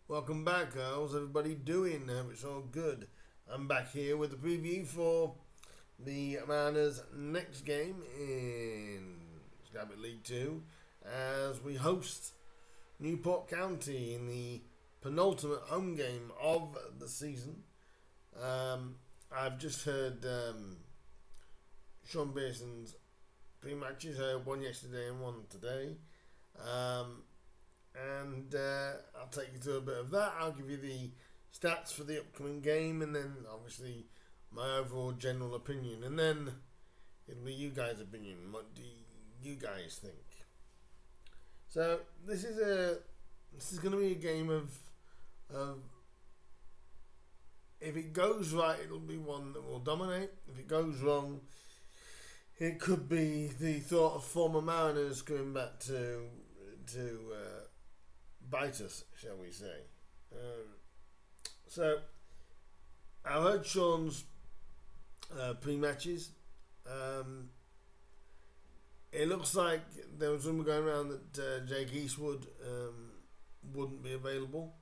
Welcome back. How's everybody doing? Hope it's all good. I'm back here with a preview for the Mariners' next game in Scrabble League 2 as we host Newport County in the penultimate home game of the season. I've just heard Sean Pearson's pre-matches. I heard one yesterday and one today. And I'll take you through a bit of that. I'll give you the stats for the upcoming game, and then obviously my overall general opinion, and then it'll be you guys' opinion. What do you guys think? So this is going to be a game of if it goes right, it'll be one that will dominate. If it goes wrong, it could be the thought of former Mariners coming back to bite us, shall we say. So, I heard Sean's pre-matches. It looks like there was rumor going around that Jake Eastwood wouldn't be available.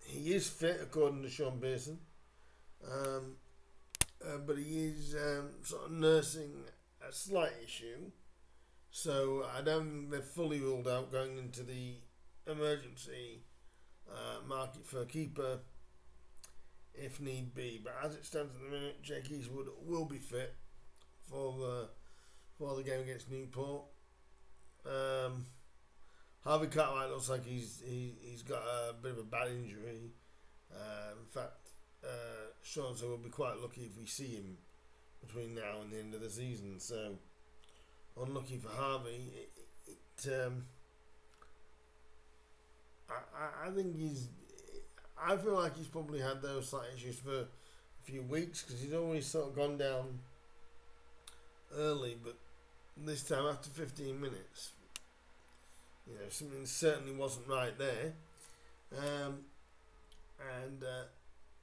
He is fit, according to Sean Pearson. But he is sort of nursing a slight issue. So I don't think they're fully ruled out going into the emergency market for a keeper if need be. But as it stands at the minute, Jake Eastwood will be fit for the game against Newport. Harvey Cartwright looks like he's got a bit of a bad injury. In fact, Sean said we'll be quite lucky if we see him between now and the end of the season. So unlucky for Harvey. I think I feel like he's probably had those slight issues for a few weeks because he's always sort of gone down early, but this time after 15 minutes, something certainly wasn't right there. And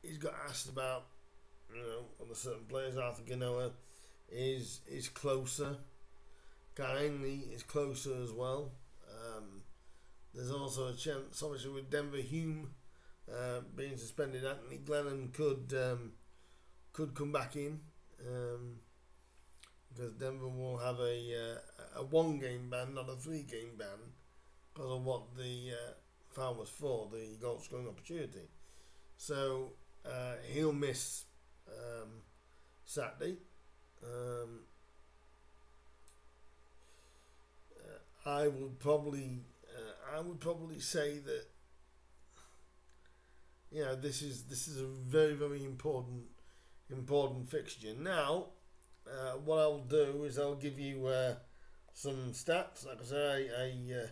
he's got asked about, other certain players. Arthur Ganoa is closer. Guy Ainley is closer as well. There's also a chance, obviously, with Denver Hume being suspended, Anthony Glennon could come back in because Denver will have a 1-game ban, not a 3-game ban, because of what the foul was for, the goal scoring opportunity. So he'll miss Saturday. I would probably say that this is a very, very important fixture. Now, what I'll do is I'll give you some stats. Like I say, I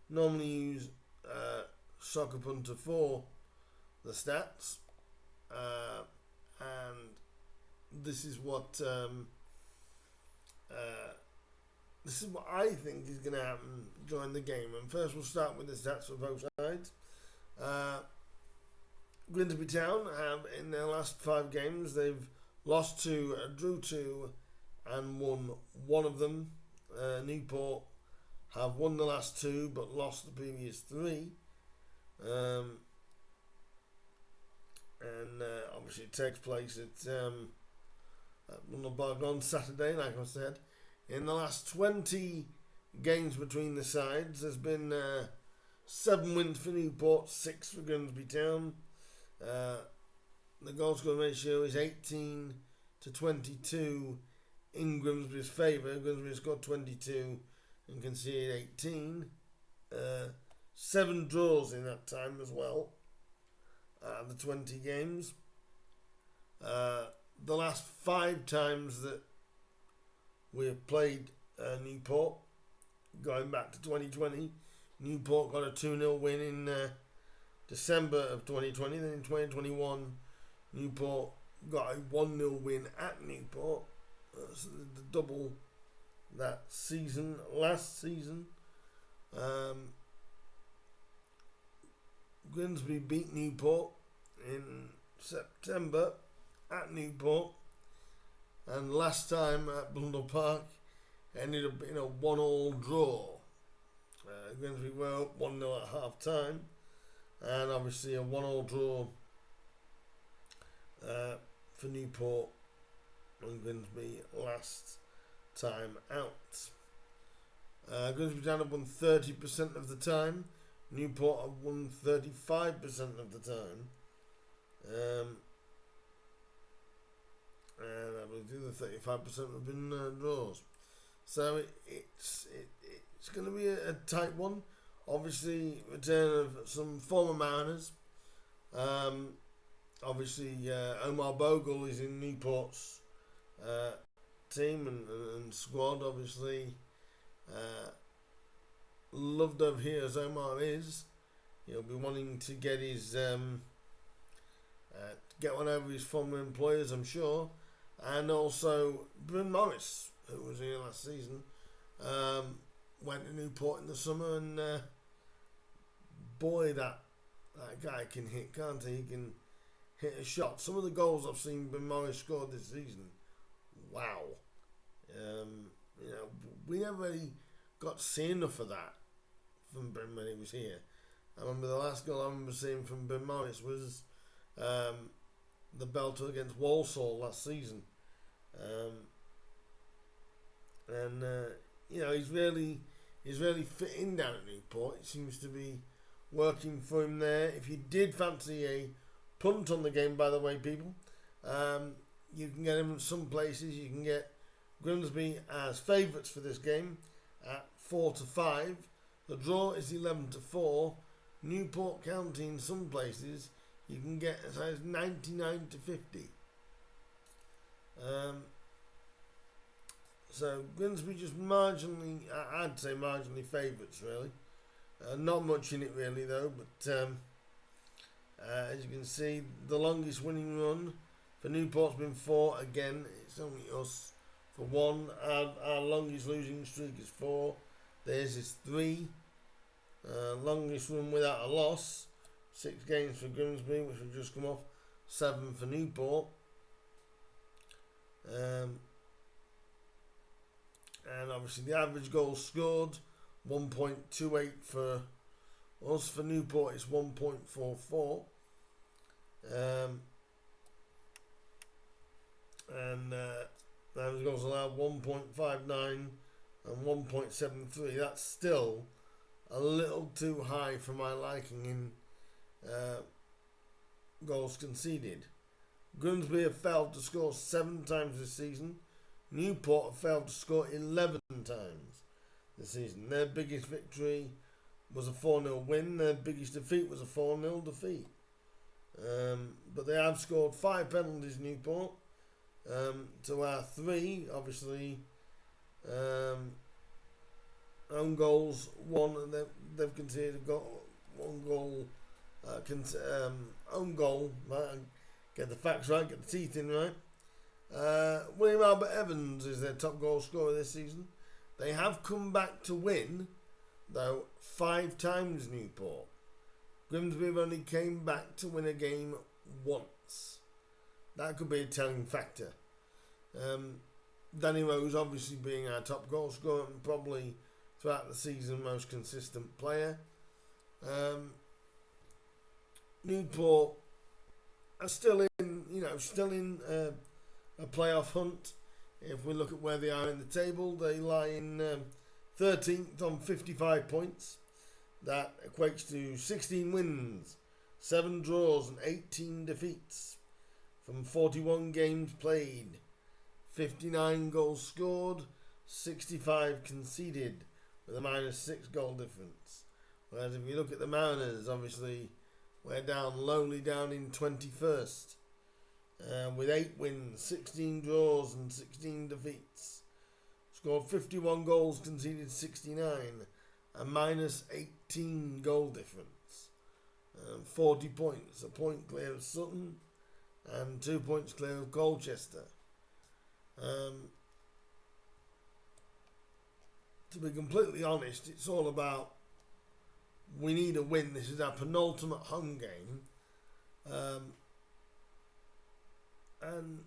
normally use Soccer Punter for the stats, and this is what I think is going to happen during the game. And first, we'll start with the stats for both sides. Grimsby Town have, in their last 5 games, they've lost 2, drew 2, and won 1 of them. Newport have won the last 2, but lost the previous 3. And obviously, it takes place at Bogle on Saturday, like I said. In the last 20 games between the sides, there's been 7 wins for Newport, 6 for Grimsby Town. The goal scoring ratio is 18 to 22 in Grimsby's favour. Grimsby scored 22 and conceded 18. 7 draws in that time as well. The 20 games. The last 5 times that we have played Newport, going back to 2020, Newport got a 2-0 win in December of 2020. Then in 2021, Newport got a 1-0 win at Newport. So the double that season, last season. Grimsby beat Newport in September at Newport. And last time at Blundell Park ended up in a 1-1 draw. Grimsby were up 1-0 at half time. and obviously a 1-1 draw for Newport and Grimsby last time out. Grimsby Town have won 30% of the time. Newport have won 35% of the time. And I believe the other 35% have been draws. So it's going to be a tight one. Obviously, return of some former Mariners. Obviously, Omar Bogle is in Newport's team and squad. Obviously, loved over here as Omar is. He'll be wanting to get his get one over his former employers, I'm sure, and also Bryn, who was here last season, went to Newport in the summer, and boy, that guy can hit, can't he? He can hit a shot. Some of the goals I've seen Bryn scored this season, wow. We never really got to see enough of that from Bryn when he was here. I remember the last goal I remember seeing from Bryn was the belter against Walsall last season. He's really fitting down at Newport. It seems to be working for him there. If you did fancy a punt on the game, by the way, people, you can get him in some places. You can get Grimsby as favourites for this game at 4-5. The draw is 11-4. Newport County in some places you can get as high as 99-50. So Grimsby just marginally, I'd say marginally favourites really. Not much in it really though, but as you can see, the longest winning run for Newport's been 4. Again, it's only us for 1. Our longest losing streak is 4. Theirs is 3. Longest run without a loss, 6 games for Grimsby, which have just come off, 7 for Newport. And obviously the average goals scored, 1.28 for us. For Newport it's 1.44. The average goals allowed 1.59 and 1.73. That's still a little too high for my liking in goals conceded. Grimsby have failed to score 7 times this season. Newport have failed to score 11 times this season. Their biggest victory was a 4-0 win. Their biggest defeat was a 4-0 defeat. But they have scored 5 penalties, Newport, to our 3. Obviously, own goals 1, and they've conceded one goal. Own goal, right? Get the facts right, get the teeth in right. William Albert Evans is their top goal scorer this season. They have come back to win, though, 5 times, Newport. Grimsby have only came back to win a game once. That could be a telling factor. Danny Rose obviously being our top goal scorer and probably throughout the season most consistent player. Newport are still in a playoff hunt. If we look at where they are in the table, they lie in 13th on 55 points. That equates to 16 wins, 7 draws and 18 defeats from 41 games played, 59 goals scored, 65 conceded with a -6 goal difference. Whereas if you look at the Mariners, obviously we're lowly down in 21st. With 8 wins, 16 draws and 16 defeats. Scored 51 goals, conceded 69. A -18 goal difference. 40 points, a point clear of Sutton and 2 points clear of Colchester. To be completely honest, it's all about we need a win. This is our penultimate home game. And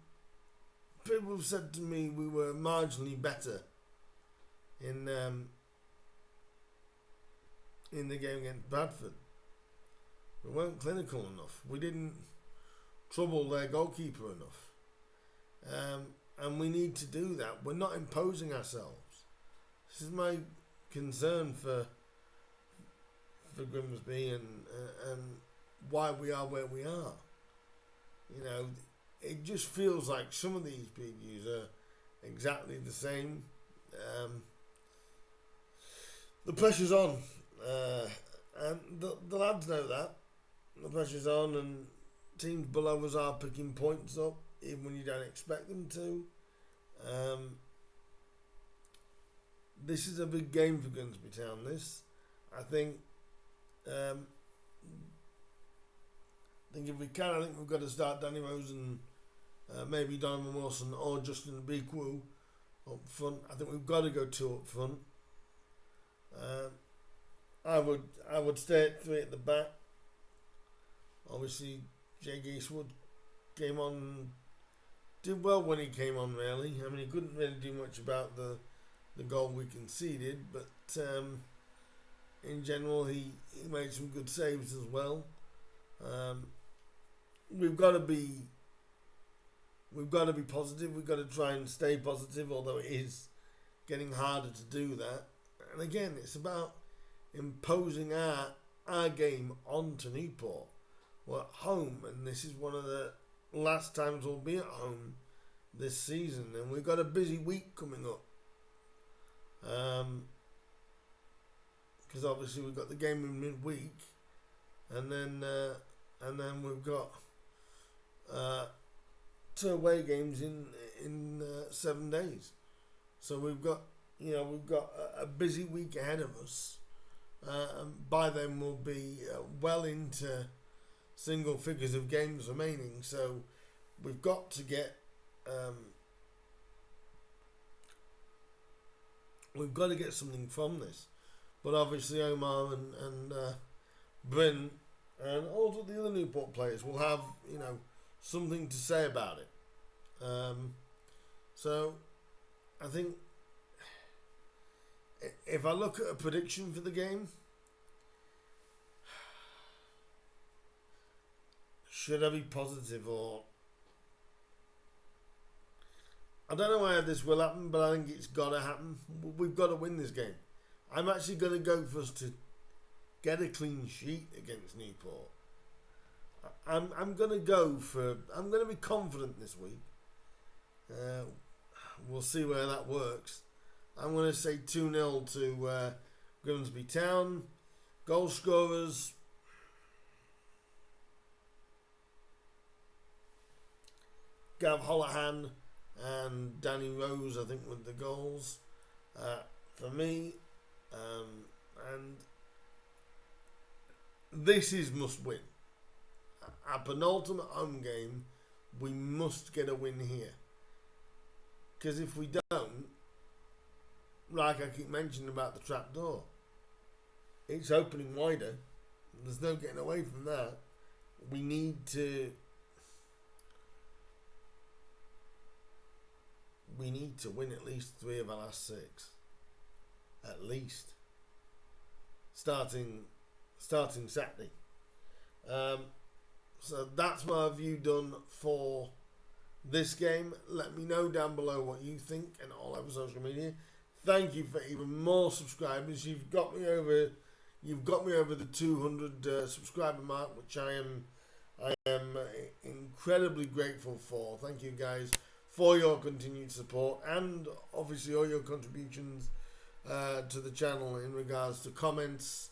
people have said to me we were marginally better in the game against Bradford. We weren't clinical enough. We didn't trouble their goalkeeper enough. And we need to do that. We're not imposing ourselves. This is my concern for Grimsby and why we are where we are. You know, it just feels like some of these previews are exactly the same. The pressure's on, and the lads know that. The pressure's on, and teams below us are picking points up, even when you don't expect them to. This is a big game for Grimsby Town, this. I think if we can, I think we've got to start Danny Rose and maybe Donovan Wilson or Justin Beekwu up front. I think we've got to go two up front. I would stay at three at the back. Obviously, Jake Eastwood came on, did well when he came on, really. I mean, he couldn't really do much about the goal we conceded, but in general, he made some good saves as well. We've got to be positive. We've got to try and stay positive, although it is getting harder to do that. And again, it's about imposing our game onto Newport. We're at home, and this is one of the last times we'll be at home this season, and we've got a busy week coming up. Because obviously we've got the game in midweek, and then we've got 2 away games in 7 days. So we've got a busy week ahead of us. And by then we'll be well into single figures of games remaining. So we've got to get something from this. But obviously Omar and Bryn and all of the other Newport players will have, something to say about it. So I think if I look at a prediction for the game, should I be positive or... I don't know how this will happen, but I think it's got to happen. We've got to win this game. I'm actually going to go for us to get a clean sheet against Newport. I'm going to be confident this week. We'll see where that works. I'm going to say 2-0 to Grimsby Town. Goal scorers: Gav Holohan and Danny Rose, I think, with the goals for me. And this is must win. Our penultimate home game, we must get a win here. Because if we don't, like I keep mentioning about the trapdoor, it's opening wider. There's no getting away from that. We need to win at least 3 of our last 6. At least. Starting Saturday. So that's my view done for this game. Let me know down below what you think and all over social media. Thank you for even more subscribers. You've got me over the 200 subscriber mark, which I am incredibly grateful for. Thank you guys for your continued support and obviously all your contributions to the channel in regards to comments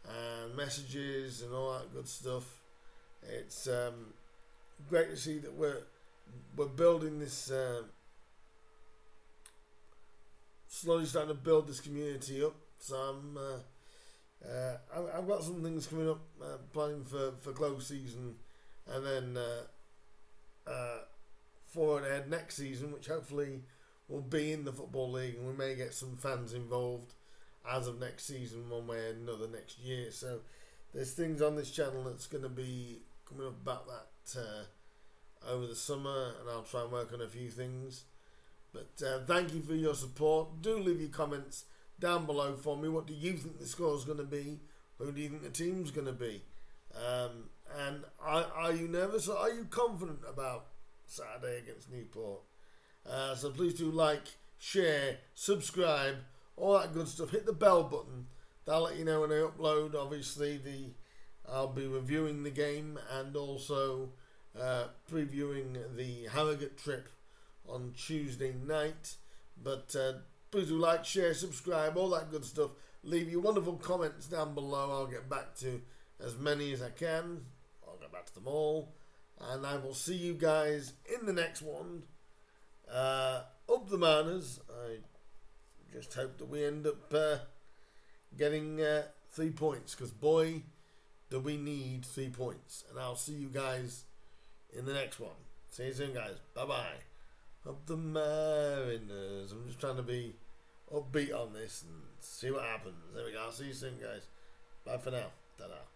and messages and all that good stuff. It's great to see that we're building this, slowly starting to build this community up. So I've got some things coming up, planning for close season, and then forward ahead next season, which hopefully will be in the Football League, and we may get some fans involved as of next season, one way or another next year. So there's things on this channel that's going to be coming up about that over the summer, and I'll try and work on a few things. But thank you for your support. Do leave your comments down below for me. What do you think the score is going to be? Who do you think the team's going to be? And are you nervous or are you confident about Saturday against Newport? So please do like, share, subscribe, all that good stuff. Hit the bell button. That'll let you know when I upload. Obviously, I'll be reviewing the game and also previewing the Harrogate trip on Tuesday night. But please do like, share, subscribe, all that good stuff. Leave your wonderful comments down below. I'll get back to as many as I can. I'll get back to them all. And I will see you guys in the next one. Up the Mariners. I just hope that we end up getting 3 points. Because boy, do we need 3 points. And I'll see you guys in the next one. See you soon, guys. Bye-bye. Up the Mariners. I'm just trying to be upbeat on this and see what happens. There we go. I'll see you soon, guys. Bye for now. Ta-da.